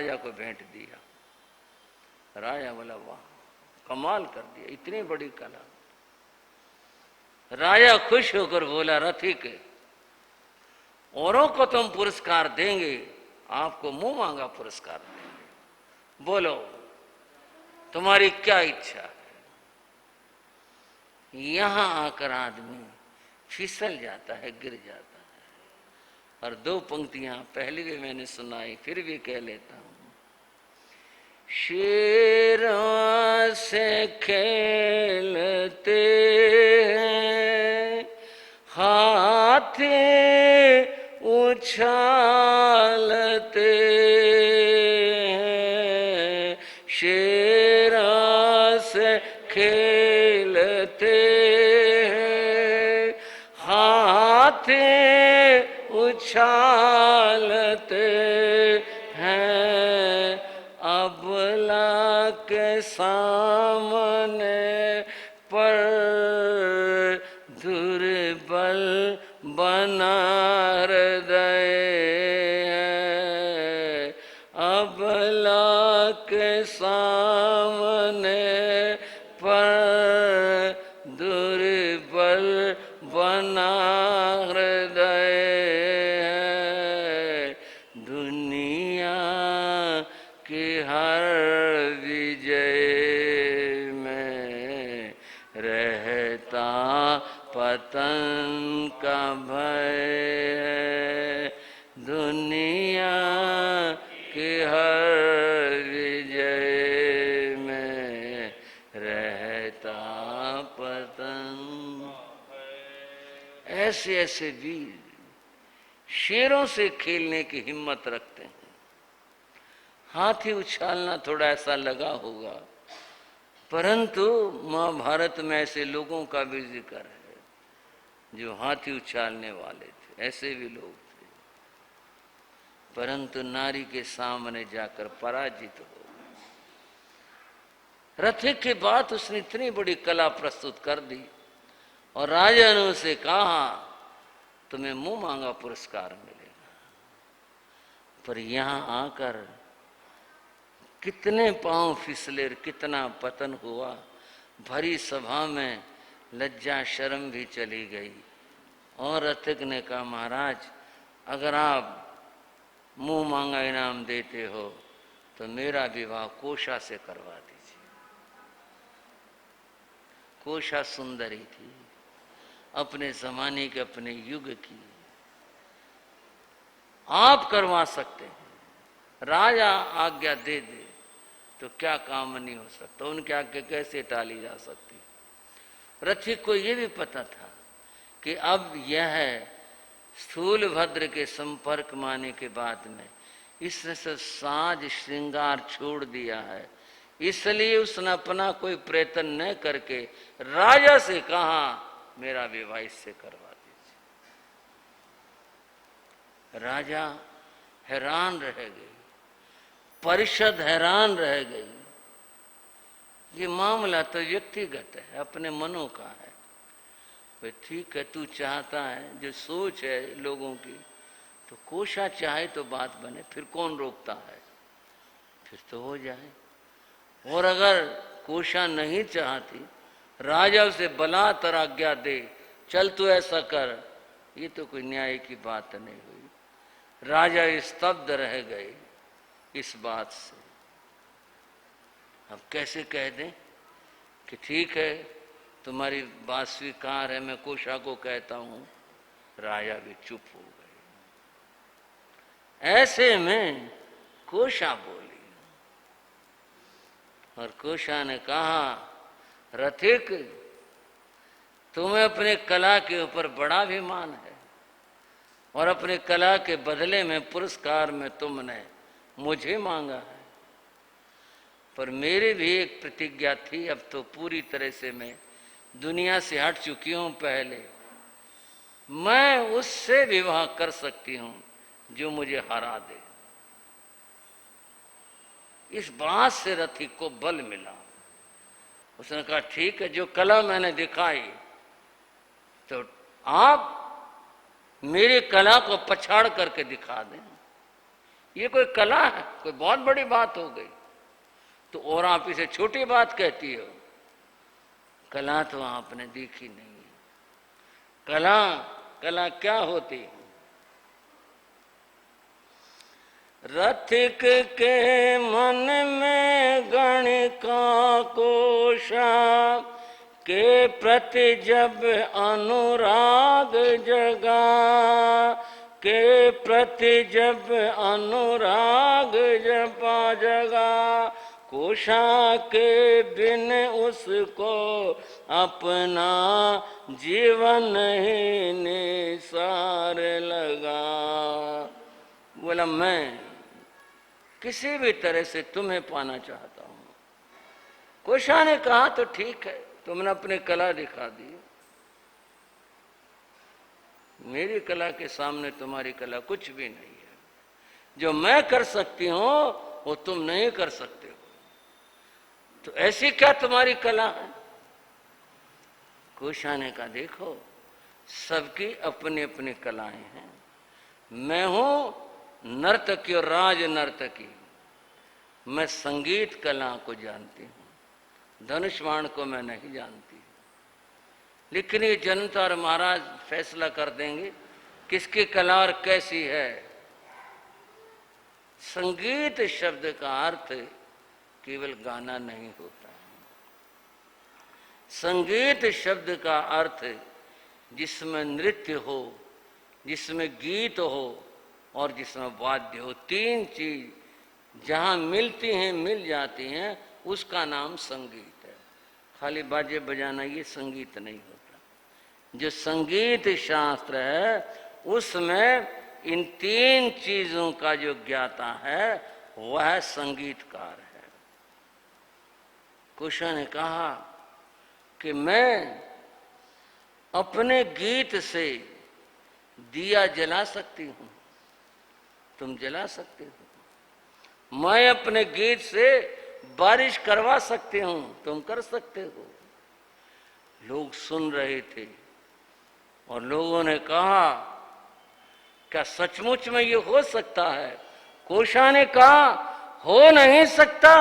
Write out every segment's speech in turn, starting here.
राजा को भेंट दिया। राजा बोला वाह, कमाल कर दिया, इतनी बड़ी कला। राजा खुश होकर बोला रथिक, औरों को तुम पुरस्कार देंगे, आपको मुंह मांगा पुरस्कार देंगे, बोलो तुम्हारी क्या इच्छा है। यहां आकर आदमी फिसल जाता है, गिर जाता है। और दो पंक्तियां पहले भी मैंने सुनाई, फिर भी कह लेता हूं। शेरों से खेलते हैं, हाथी उछालते हैं, शेरों से खेलते हैं, हाथी उछालते हैं, अबला के सामने पर दुर्बल बना हृदय है, अबला के सामने पर दुर्बल बना हृदय है, दुनिया की हर विजय में रहता पतन का भय है, दुनिया की हर विजय में रहता पतन। ऐसे ऐसे वीर शेरों से खेलने की हिम्मत रखते हैं। हाथी उछालना थोड़ा ऐसा लगा होगा, परंतु महाभारत में ऐसे लोगों का भी जिक्र है जो हाथी उछालने वाले थे, ऐसे भी लोग थे, परंतु नारी के सामने जाकर पराजित हो। रथिक की बात उसने इतनी बड़ी कला प्रस्तुत कर दी और राजा ने उसे कहा तुम्हें मुंह मांगा पुरस्कार मिलेगा। पर यहां आकर कितने पांव फिसले, कितना पतन हुआ, भरी सभा में लज्जा शर्म भी चली गई। और रथिक ने कहा महाराज अगर आप मुंह मांगा इनाम देते हो तो मेरा विवाह कोशा से करवा दीजिए। कोशा सुंदरी थी, अपने जमाने के अपने युग की, आप करवा सकते हैं, राजा आज्ञा दे दे तो क्या काम नहीं हो सकता, उनकी आज्ञा कैसे टाली जा सकती। रथिक को यह भी पता था कि अब यह स्थूल भद्र के संपर्क में आने के बाद में इसने से साज श्रृंगार छोड़ दिया है, इसलिए उसने अपना कोई प्रयत्न न करके राजा से कहा मेरा विवाह इससे करवा दीजिए। राजा हैरान रह गए, परिषद हैरान रह गई। ये मामला तो व्यक्तिगत है, अपने मनों का है। भाई ठीक है, तू चाहता है, जो सोच है लोगों की, तो कोशा चाहे तो बात बने, फिर कौन रोकता है, फिर तो हो जाए। और अगर कोशा नहीं चाहती, राजा उसे बलात्कार आज्ञा दे चल तू ऐसा कर, ये तो कोई न्याय की बात नहीं हुई। राजा स्तब्ध रह गए इस बात से। अब कैसे कह दें कि ठीक है तुम्हारी बात स्वीकार है, मैं कोशा को कहता हूं। राजा भी चुप हो गए। ऐसे में कोशा बोली और कोशा ने कहा रथिक तुम्हें अपने कला के ऊपर बड़ा अभिमान है और अपने कला के बदले में पुरस्कार में तुमने मुझे मांगा है, पर मेरी भी एक प्रतिज्ञा थी, अब तो पूरी तरह से मैं दुनिया से हट चुकी हूं। पहले मैं उससे विवाह कर सकती हूं जो मुझे हरा दे। इस बात से रथिक को बल मिला। उसने कहा ठीक है, जो कला मैंने दिखाई तो आप मेरी कला को पछाड़ करके दिखा दें। ये कोई कला है? कोई बहुत बड़ी बात हो गई? तो और आप इसे छोटी बात कहती हो? कला तो आपने देखी नहीं है। कला कला क्या होती है? रथिक के मन में गणिका कोशा के प्रति जब अनुराग जगा, के प्रति जब अनुराग जपा जगा, कोशा के बिन उसको अपना जीवन ही निसार लगा। बोला मैं किसी भी तरह से तुम्हें पाना चाहता हूं। कोशा ने कहा तो ठीक है, तुमने अपनी कला दिखा दी, मेरी कला के सामने तुम्हारी कला कुछ भी नहीं है। जो मैं कर सकती हूं वो तुम नहीं कर सकते हो, तो ऐसी क्या तुम्हारी कला है? कोशा ने कहा देखो, सबकी अपनी अपनी कलाएं हैं। मैं हूं नर्तकी और राज नर्तकी, मैं संगीत कला को जानती हूं, धनुष बाण को मैं नहीं जानती। लेकिन ये जनता और महाराज फैसला कर देंगे किसकी कला और कैसी है। संगीत शब्द का अर्थ केवल गाना नहीं होता। संगीत शब्द का अर्थ जिसमें नृत्य हो, जिसमें गीत हो और जिसमें वाद्य हो, तीन चीज जहां मिलती हैं, मिल जाती हैं, उसका नाम संगीत है। खाली बाजे बजाना ये संगीत नहीं होता। जो संगीत शास्त्र है उसमें इन तीन चीजों का जो ज्ञाता है वह संगीतकार है। कोशा ने कहा कि मैं अपने गीत से दिया जला सकती हूं, तुम जला सकते हो। मैं अपने गीत से बारिश करवा सकती हूं, तुम कर सकते हो। लोग सुन रहे थे और लोगों ने कहा क्या सचमुच में ये हो सकता है? कोशा ने कहा हो नहीं सकता,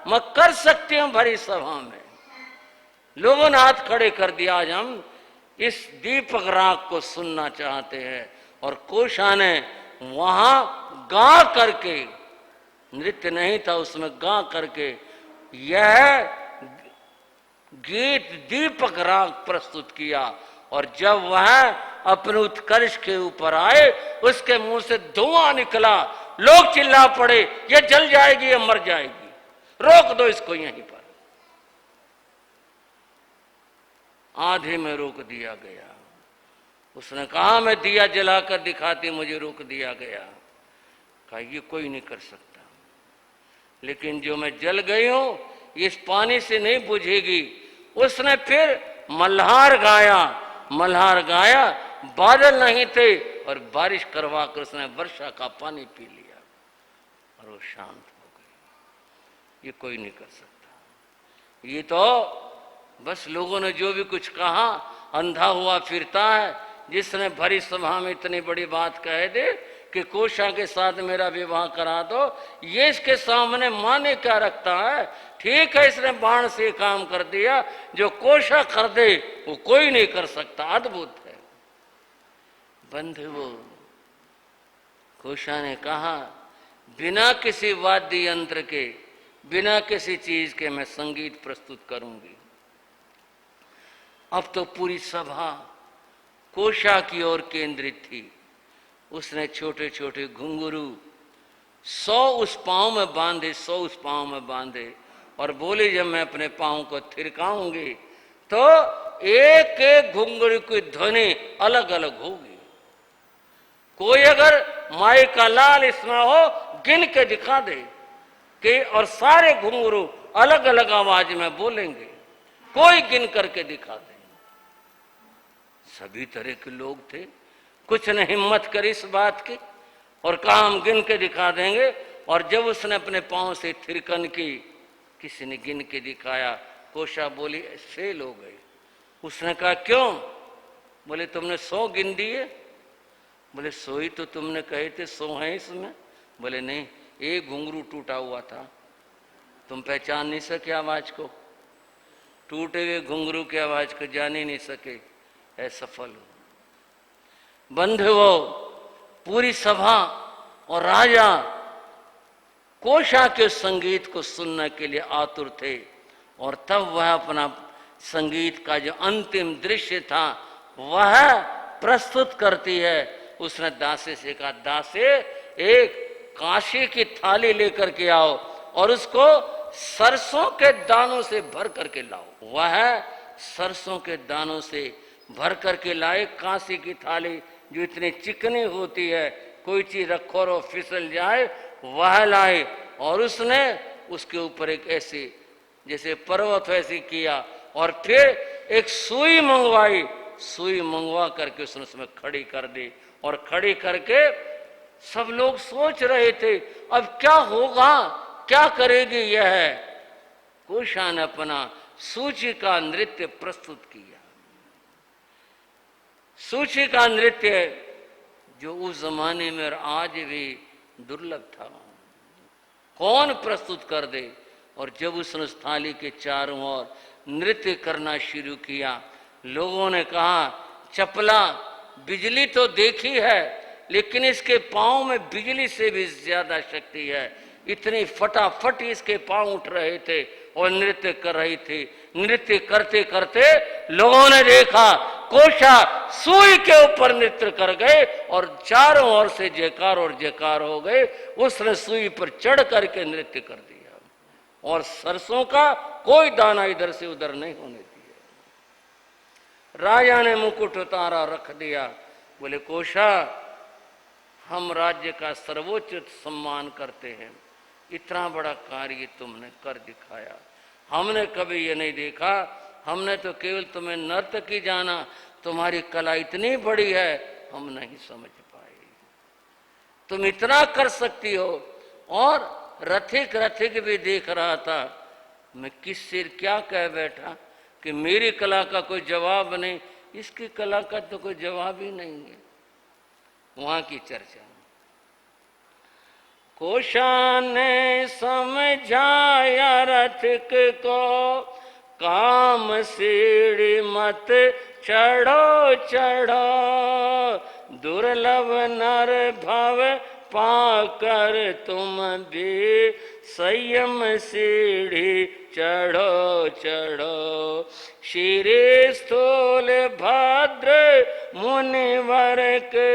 मैं कर सकती हूं भरी सभा में। लोगों ने हाथ खड़े कर दिया, आज हम इस दीपक राग को सुनना चाहते हैं। और कोशा ने वहां गा करके, नृत्य नहीं था उसमें, गा करके यह गीत दीपक राग प्रस्तुत किया। और जब वह अपने उत्कर्ष के ऊपर आए, उसके मुंह से धुआं निकला। लोग चिल्ला पड़े ये जल जाएगी, ये मर जाएगी, रोक दो इसको यहीं पर। आधे में रोक दिया गया। उसने कहा मैं दिया जलाकर दिखाती, मुझे रोक दिया गया। कहा ये कोई नहीं कर सकता, लेकिन जो मैं जल गई हूं इस पानी से नहीं बुझेगी। उसने फिर मल्हार गाया, मल्हार गाया, बादल नहीं थे और बारिश करवा कर उसने वर्षा का पानी पी लिया और वो शांत हो गई। ये कोई नहीं कर सकता। ये तो बस लोगों ने जो भी कुछ कहा, अंधा हुआ फिरता है। जिसने भरी सभा में इतनी बड़ी बात कह दे कि कोशा के साथ मेरा विवाह करा दो, ये इसके सामने माने क्या रखता है? ठीक है, इसने बाण से काम कर दिया, जो कोशा कर दे वो कोई नहीं कर सकता। अद्भुत है बंधुओं। कोशा ने कहा बिना किसी वाद्य यंत्र के, बिना किसी चीज के मैं संगीत प्रस्तुत करूंगी। अब तो पूरी सभा कोशा की ओर केंद्रित थी। उसने छोटे छोटे घुंघरू 100 उस पांव में बांधे, 100 उस पांव में बांधे और बोले जब मैं अपने पांव को थिरकाऊंगी तो एक एक घुंघरू की ध्वनि अलग अलग होगी। कोई अगर माई का लाल इसमें हो गिन के दिखा दे कि, और सारे घुंघरू अलग अलग आवाज में बोलेंगे, कोई गिन करके दिखा दे। सभी तरह के लोग थे, कुछ ने हिम्मत करी इस बात की और कहा हम गिन के दिखा देंगे। और जब उसने अपने पांव से थिरकन की, किसी ने गिन के दिखाया। कोशा बोली फेल हो गई। उसने कहा क्यों? बोले तुमने 100 गिन दिए। बोले 100 ही तो तुमने कहे थे, 100 है इसमें, बोले नहीं, एक घुंघरू टूटा हुआ था, तुम पहचान नहीं सके आवाज को, टूटे हुए घुंघरू की आवाज को जान ही नहीं सके, असफल हो। बंधुओ, पूरी सभा और राजा कोशा के संगीत को सुनने के लिए आतुर थे, और तब वह अपना संगीत का जो अंतिम दृश्य था वह प्रस्तुत करती है। उसने दासे से कहा, दासे एक कांसे की थाली लेकर के आओ और उसको सरसों के दानों से भर करके लाओ। वह सरसों के दानों से भर करके लाए कांसे की थाली, जो इतनी चिकनी होती है, कोई चीज रखो और फिसल जाए, वह लाए। और उसने उसके ऊपर एक ऐसे जैसे पर्वत वैसे किया, और फिर एक सुई मंगवाई, सुई मंगवा करके उसने उसमें खड़ी कर दी। और खड़ी करके सब लोग सोच रहे थे अब क्या होगा, क्या करेगी यह। कोशा ने अपना सूची का नृत्य प्रस्तुत किया। सूची का नृत्य जो उस जमाने में और आज भी दुर्लभ था, कौन प्रस्तुत कर दे। और जब उसने उस थाली के चारों ओर नृत्य करना शुरू किया, लोगों ने कहा, चपला, बिजली तो देखी है लेकिन इसके पांव में बिजली से भी ज्यादा शक्ति है। इतनी फटाफट इसके पांव उठ रहे थे और नृत्य कर रही थी। नृत्य करते करते लोगों ने देखा कोशा सुई के ऊपर नृत्य कर गए और चारों ओर से जयकार और जयकार हो गए। उसने सुई पर चढ़ करके नृत्य कर दिया और सरसों का कोई दाना इधर से उधर नहीं होने दिया। राजा ने मुकुट उतारा, रख दिया। बोले, कोशा, हम राज्य का सर्वोच्च सम्मान करते हैं, इतना बड़ा कार्य तुमने कर दिखाया। हमने कभी ये नहीं देखा, हमने तो केवल तुम्हें नर्तकी जाना, तुम्हारी कला इतनी बड़ी है हम नहीं समझ पाए। तुम इतना कर सकती हो। और रथिक रथिक भी देख रहा था। मैं किस सिर क्या कह बैठा कि मेरी कला का कोई जवाब नहीं, इसकी कला का तो कोई जवाब ही नहीं है। वहां की चर्चा। कोशा ने समझाया रथिक को, काम सीढ़ी मत चढ़ो चढ़ो, दुर्लभ नर भव पाकर तुम भी संयम सीढ़ी चढ़ो चढ़ो। शीरे स्थूल भद्र मुनिवर के,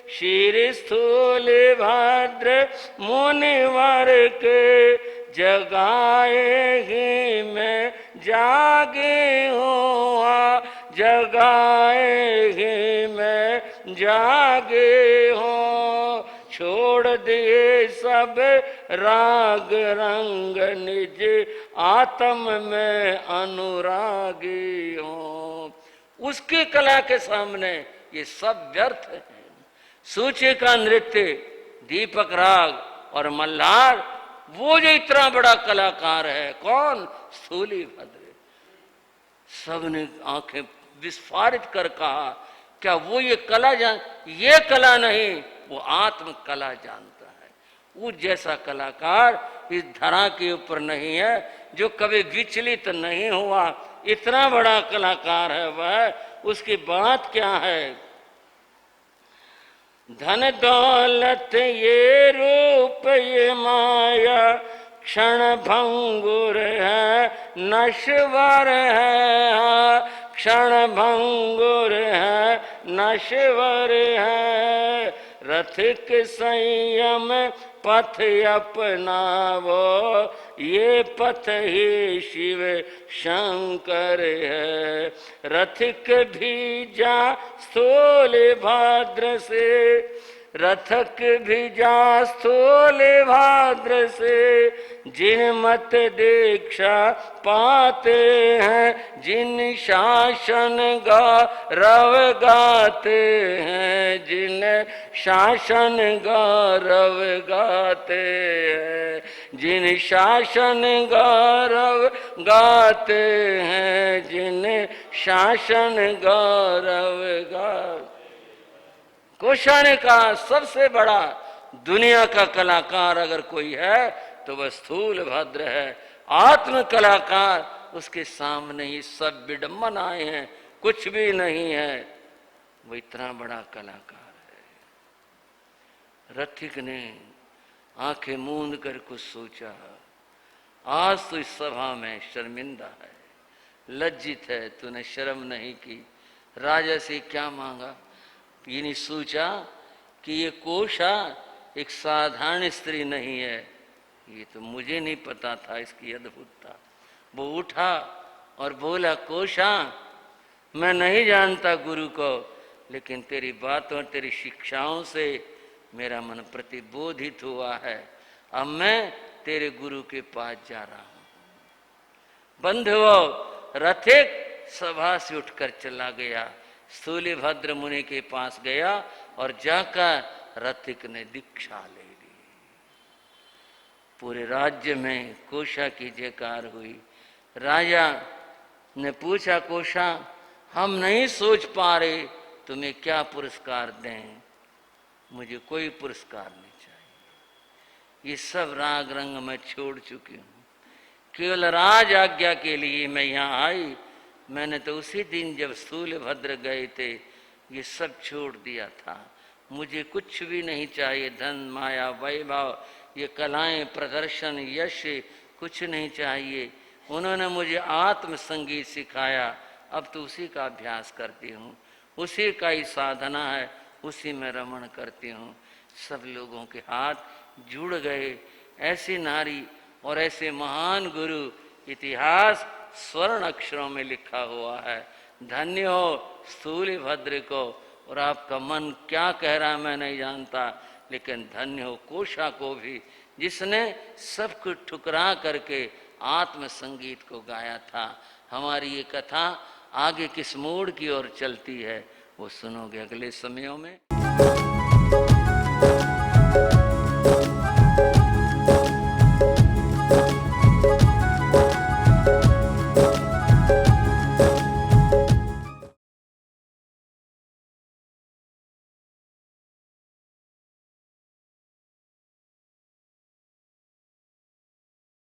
शीर स्थूल भद्र मुनिवर के, जगाए ही मैं जागे हुआ, जगाए ही मैं जागे हो। छोड़ दिए सब राग रंग, निज आत्म में अनुरागी हो। उसकी कला के सामने ये सब व्यर्थ है। सूची का नृत्य, दीपक राग और मल्हार, वो जो इतना बड़ा कलाकार है, कौन? स्थूली भद्र। सबने आंखें विस्फारित कर कहा, क्या वो ये कला ये कला नहीं, वो आत्म कला जानता है। वो जैसा कलाकार इस धरा के ऊपर नहीं है, जो कभी विचलित नहीं हुआ। इतना बड़ा कलाकार है वह, उसकी बात क्या है? धन दौलत ये रूप ये माया, क्षण भंगुर है नश्वर है, क्षण भंगुर है नश्वर है। रथिक संयम पथ अपनावो, ये पथ ही शिव शंकर है। रथिक भी जा स्थूल भाद्र से, रथक भी जा स्थूल भाद्र से, जिन मत दीक्षा पाते हैं, जिन शासन गौरव गाते हैं, जिन शासन गौरव गाते हैं, जिन शासन गौरव गाते हैं, जिन शासन गौरव गाते। कोशा ने कहा, सबसे बड़ा दुनिया का कलाकार अगर कोई है तो वह स्थूल भद्र है। आत्म कलाकार उसके सामने ही सब विडंबनाएं हैं, कुछ भी नहीं है, वो इतना बड़ा कलाकार है। रथिक ने आंखें मूंद कर कुछ सोचा, आज तो इस सभा में शर्मिंदा है, लज्जित है, तूने शर्म नहीं की, राजा से क्या मांगा। ये नहीं सोचा कि ये कोशा एक साधारण स्त्री नहीं है, ये तो मुझे नहीं पता था इसकी अद्भुतता। वो उठा और बोला, कोशा मैं नहीं जानता गुरु को, लेकिन तेरी बातों और तेरी शिक्षाओं से मेरा मन प्रतिबोधित हुआ है, अब मैं तेरे गुरु के पास जा रहा हूं। बंधुओं, रथिक सभा से उठकर चला गया, स्थूलभद्र मुनि के पास गया और जाकर रथिक ने दीक्षा ले ली। पूरे राज्य में कोशा की जयकार हुई। राजा ने पूछा, कोशा हम नहीं सोच पा रहे तुम्हें क्या पुरस्कार दें। मुझे कोई पुरस्कार नहीं चाहिए, ये सब राग रंग मैं छोड़ चुकी हूं, केवल राज आज्ञा के लिए मैं यहाँ आई। मैंने तो उसी दिन जब स्थूलभद्र गए थे ये सब छोड़ दिया था, मुझे कुछ भी नहीं चाहिए, धन माया वैभव, ये कलाएं प्रदर्शन यश कुछ नहीं चाहिए। उन्होंने मुझे आत्म संगीत सिखाया, अब तो उसी का अभ्यास करती हूँ, उसी का ही साधना है, उसी में रमण करती हूँ। सब लोगों के हाथ जुड़ गए। ऐसी नारी और ऐसे महान गुरु इतिहास स्वर्ण अक्षरों में लिखा हुआ है। धन्य हो स्थूलभद्र को। और आपका मन क्या कह रहा है मैं नहीं जानता, लेकिन धन्य हो कोशा को भी, जिसने सब कुछ ठुकरा करके आत्म संगीत को गाया था। हमारी ये कथा आगे किस मोड़ की ओर चलती है वो सुनोगे अगले समयों में।